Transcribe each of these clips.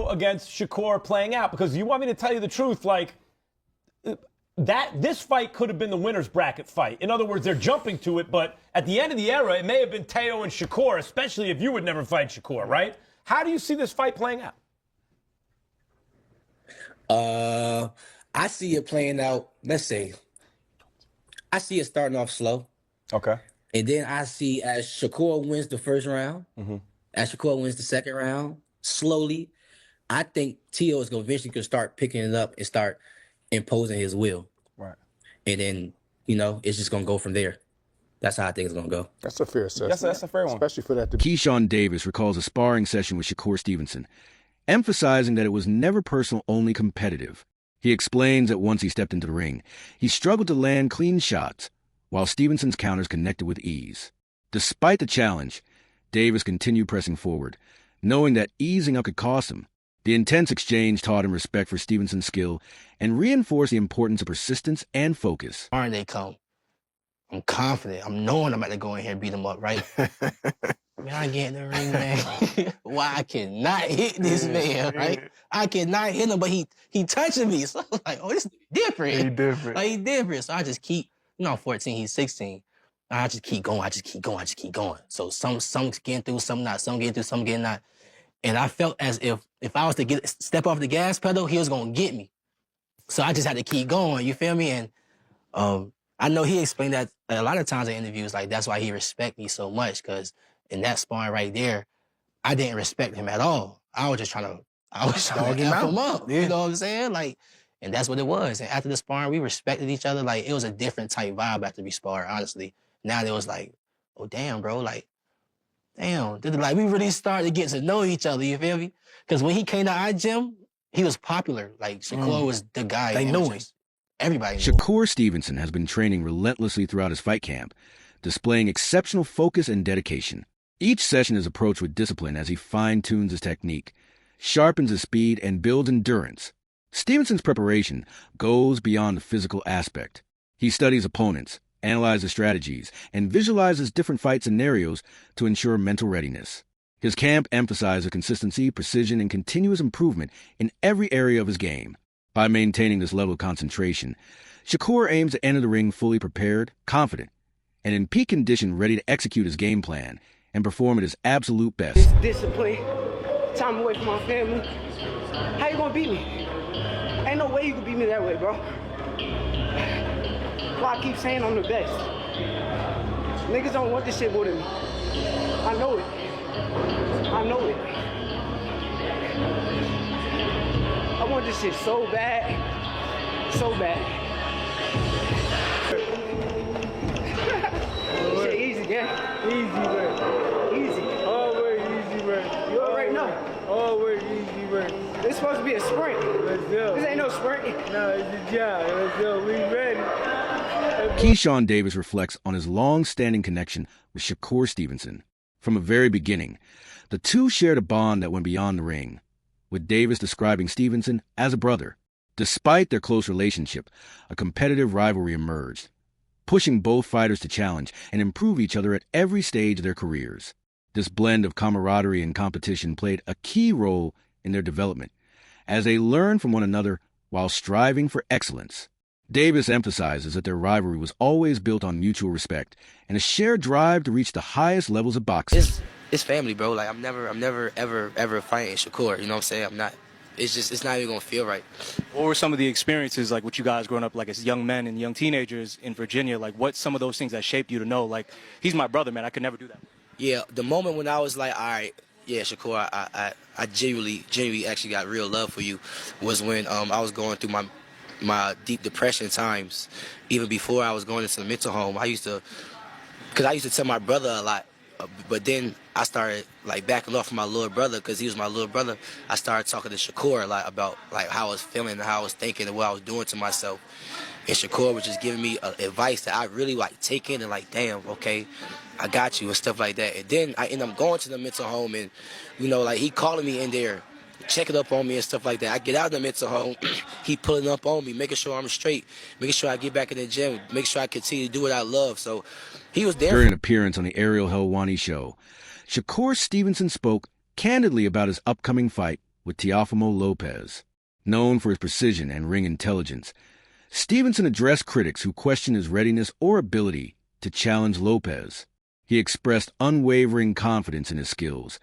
Teo against Shakur playing out? Because you want me to tell you the truth, like, this fight could have been the winner's bracket fight. In other words, they're jumping to it, but at the end of the era, it may have been Teo and Shakur, especially if you would never fight Shakur, right? How do you see this fight playing out? I see it playing out, let's say, I see it starting off slow. Okay. And then I see as Shakur wins the first round, as Shakur wins the second round, slowly, I think Teo is going to eventually start picking it up and start imposing his will. Right. And then, it's just going to go from there. That's how I think it's going to go. That's a fair assessment. That's a fair one. Especially for that. Keyshawn Davis recalls a sparring session with Shakur Stevenson, emphasizing that it was never personal, only competitive. He explains that once he stepped into the ring, he struggled to land clean shots, while Stevenson's counters connected with ease. Despite the challenge, Davis continued pressing forward, knowing that easing up could cost him. The intense exchange taught him respect for Stevenson's skill and reinforced the importance of persistence and focus. Iron they come. I'm confident. I'm knowing I'm about to go in here and beat him up, right? Man, I get in the ring, man. Why I cannot hit this man, right? I cannot hit him, but he touching me. So I was like, oh, this is different. He different. Like, he different. So I just keep, I'm 14, he's 16. I just keep going, I just keep going. So some getting through, some not. Some getting through, some getting not. And I felt as if I was to step off the gas pedal, he was going to get me. So I just had to keep going, you feel me? And I know he explained that a lot of times in interviews, like, that's why he respect me so much, because in that sparring right there, I didn't respect him at all. I was trying to F him up. Yeah. You know what I'm saying? Like, and that's what it was. And after the sparring, we respected each other. Like, it was a different type vibe after we sparred, honestly. Now it was like, oh, damn, bro. Like, damn. Like, we really started to get to know each other, you feel me? Because when he came to our gym, he was popular. Like, Shakur was the guy. They knew him. Everybody knew him. Shakur Stevenson has been training relentlessly throughout his fight camp, displaying exceptional focus and dedication. Each session is approached with discipline as he fine-tunes his technique, sharpens his speed, and builds endurance. Stevenson's preparation goes beyond the physical aspect. He studies opponents, analyzes strategies, and visualizes different fight scenarios to ensure mental readiness. His camp emphasizes consistency, precision, and continuous improvement in every area of his game. By maintaining this level of concentration, Shakur aims to enter the ring fully prepared, confident, and in peak condition ready to execute his game plan and perform at his absolute best. This discipline, time away from my family. How you gonna beat me? Ain't no way you can beat me that way, bro. Why I keep saying I'm the best. Niggas don't want this shit more than me. I know it. I know it. I want this shit so bad. So bad. Shit easy, yeah? Easy, man. Easy. Always easy, man. You already know. Always easy, man. This supposed to be a sprint. Let's go. This ain't no sprint. No, it's a job. Let's go. We ready. Keyshawn Davis reflects on his long-standing connection with Shakur Stevenson. From the very beginning, the two shared a bond that went beyond the ring, with Davis describing Stevenson as a brother. Despite their close relationship, a competitive rivalry emerged, pushing both fighters to challenge and improve each other at every stage of their careers. This blend of camaraderie and competition played a key role in their development, as they learned from one another while striving for excellence. Davis emphasizes that their rivalry was always built on mutual respect and a shared drive to reach the highest levels of boxing. It's family, bro. Like, I'm never, ever fighting Shakur. You know what I'm saying? I'm not. It's not even gonna feel right. What were some of the experiences, like, with you guys growing up, like, as young men and young teenagers in Virginia? Like, what's some of those things that shaped you to know, like, he's my brother, man, I could never do that? Yeah, the moment when I was like, all right, yeah, Shakur, I genuinely actually got real love for you was when I was going through my deep depression times. Even before I was going into the mental home, because I used to tell my brother a lot, but then I started, like, backing off from my little brother because he was my little brother. I started talking to Shakur a lot about, like, how I was feeling and how I was thinking and what I was doing to myself. And Shakur was just giving me advice that I really, like, take in and, like, damn, okay, I got you and stuff like that. And then I end up going to the mental home and, you know, like, he calling me in there, checking up on me and stuff like that. I get out of the mental home, he pulling up on me, making sure I'm straight, making sure I get back in the gym, making sure I continue to do what I love. So he was there. During an appearance on the Ariel Helwani show, Shakur Stevenson spoke candidly about his upcoming fight with Teofimo Lopez. Known for his precision and ring intelligence, Stevenson addressed critics who questioned his readiness or ability to challenge Lopez. He expressed unwavering confidence in his skills,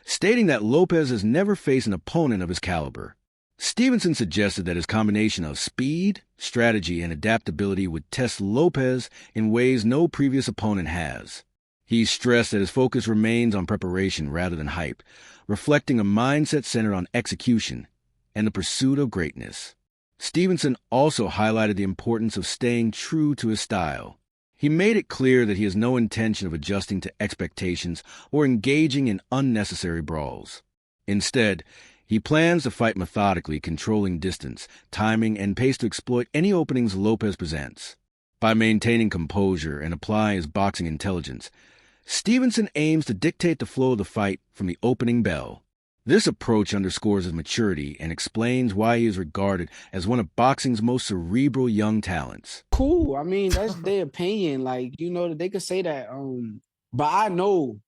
stating that Lopez has never faced an opponent of his caliber. Stevenson suggested that his combination of speed, strategy, and adaptability would test Lopez in ways no previous opponent has. He stressed that his focus remains on preparation rather than hype, reflecting a mindset centered on execution and the pursuit of greatness. Stevenson also highlighted the importance of staying true to his style. He made it clear that he has no intention of adjusting to expectations or engaging in unnecessary brawls. Instead, he plans to fight methodically, controlling distance, timing, and pace to exploit any openings Lopez presents. By maintaining composure and applying his boxing intelligence, Stevenson aims to dictate the flow of the fight from the opening bell. This approach underscores his maturity and explains why he is regarded as one of boxing's most cerebral young talents. Cool. I mean, that's their opinion. Like, you know, they could say that. But I know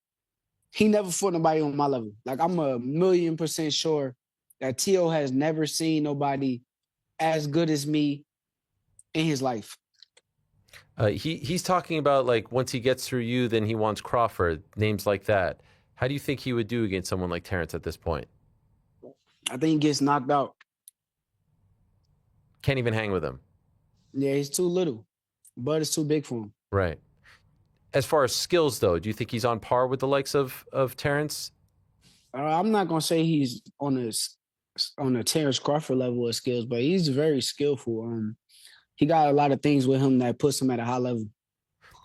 he never fought nobody on my level. Like, I'm 1,000,000% sure that T.O. has never seen nobody as good as me in his life. He's talking about, like, once he gets through you, then he wants Crawford, names like that. How do you think he would do against someone like Terrence at this point? I think he gets knocked out. Can't even hang with him. Yeah, he's too little. Bud is too big for him. Right. As far as skills, though, do you think he's on par with the likes of Terrence? I'm not gonna say he's on a Terrence Crawford level of skills, but he's very skillful. He got a lot of things with him that puts him at a high level.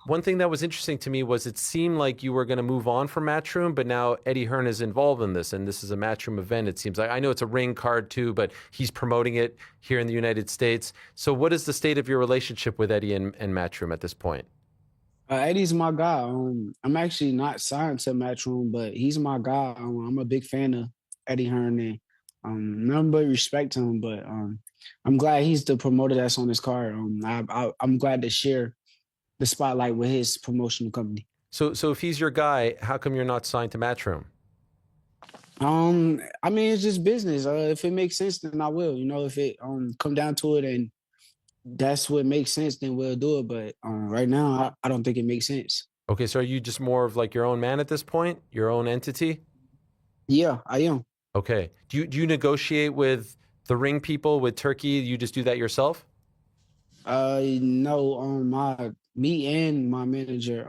One thing that was interesting to me was it seemed like you were going to move on from Matchroom, but now Eddie Hearn is involved in this, and this is a Matchroom event, it seems like. I know it's a ring card too, but he's promoting it here in the United States. So what is the state of your relationship with Eddie and Matchroom at this point? Eddie's my guy. I'm actually not signed to Matchroom, but he's my guy. I'm a big fan of Eddie Hearn, and nothing but respect to him, but I'm glad he's the promoter that's on this card. I'm glad to share the spotlight with his promotional company. So if he's your guy, how come you're not signed to Matchroom? I mean, it's just business. If it makes sense, then I will. You know, if it come down to it and that's what makes sense, then we'll do it. But right now, I don't think it makes sense. Okay, so are you just more of like your own man at this point? Your own entity? Yeah, I am. Okay. Do you negotiate with the ring people, with Turkey? You just do that yourself? No, me and my manager,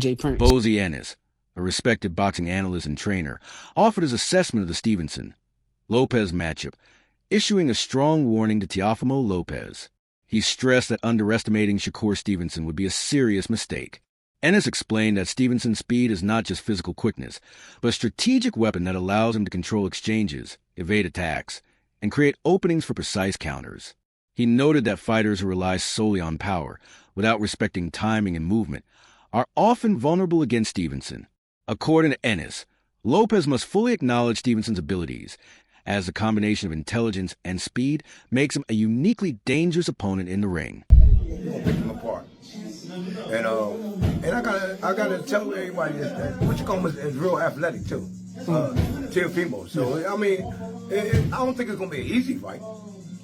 Jay Prince. Bozy Ennis, a respected boxing analyst and trainer, offered his assessment of the Stevenson-Lopez matchup, issuing a strong warning to Teofimo Lopez. He stressed that underestimating Shakur Stevenson would be a serious mistake. Ennis explained that Stevenson's speed is not just physical quickness, but a strategic weapon that allows him to control exchanges, evade attacks, and create openings for precise counters. He noted that fighters who rely solely on power, without respecting timing and movement, are often vulnerable against Stevenson. According to Ennis, Lopez must fully acknowledge Stevenson's abilities, as the combination of intelligence and speed makes him a uniquely dangerous opponent in the ring. You're gonna pick them apart. And I gotta tell everybody that what you call him is real athletic too. Teofimo. So I mean, I don't think it's gonna be an easy fight.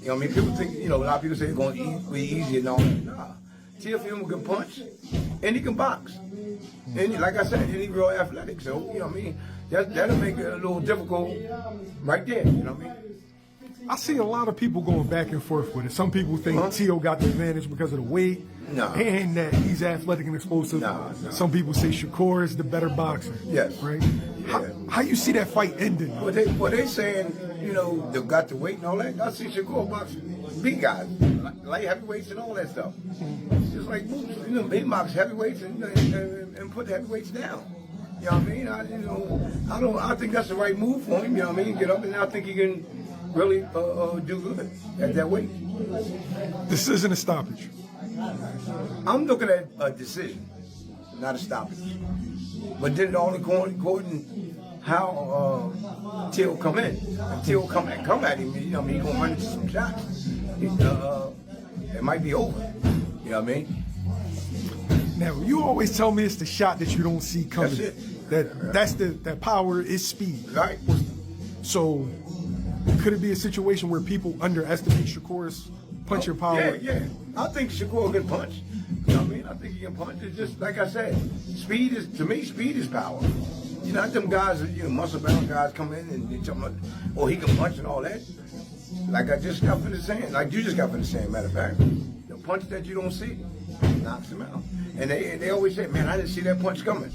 You know what I mean? People think, a lot of people say it's going to be easy and all that. Nah. Teofimo can punch and he can box. And like I said, he's real athletic. So, you know what I mean? That'll make it a little difficult right there. You know what I mean? I see a lot of people going back and forth with it. Some people think T.O. got the advantage because of the weight and that he's athletic and explosive. Some people say Shakur is the better boxer. Yes. Right? How you see that fight ending? Well, they saying, they got the weight and all that. I see Shakur box big guys, light heavyweights and all that stuff. Just like Moose, he box heavyweights and put heavyweights down. You know what I mean? I think that's the right move for him. You know what I mean? Get up, and I think he can really do good at that weight. This isn't a stoppage. I'm looking at a decision, not a stoppage. But then it all according how Till come in. If Till come at him, he's gonna run into some shots. It might be over. You know what I mean? Now you always tell me it's the shot that you don't see coming. That's it. That power is speed. Right. So could it be a situation where people underestimate Shakur's punching power? Yeah. I think Shakur can punch. You know what I mean? I think he can punch. It's just like I said, speed is power. You know, not them guys, muscle bound guys come in and they talking about, oh, he can punch and all that. Like I just got finished saying, like you just got finished saying, matter of fact, the punch that you don't see knocks him out. And they always say, man, I didn't see that punch coming.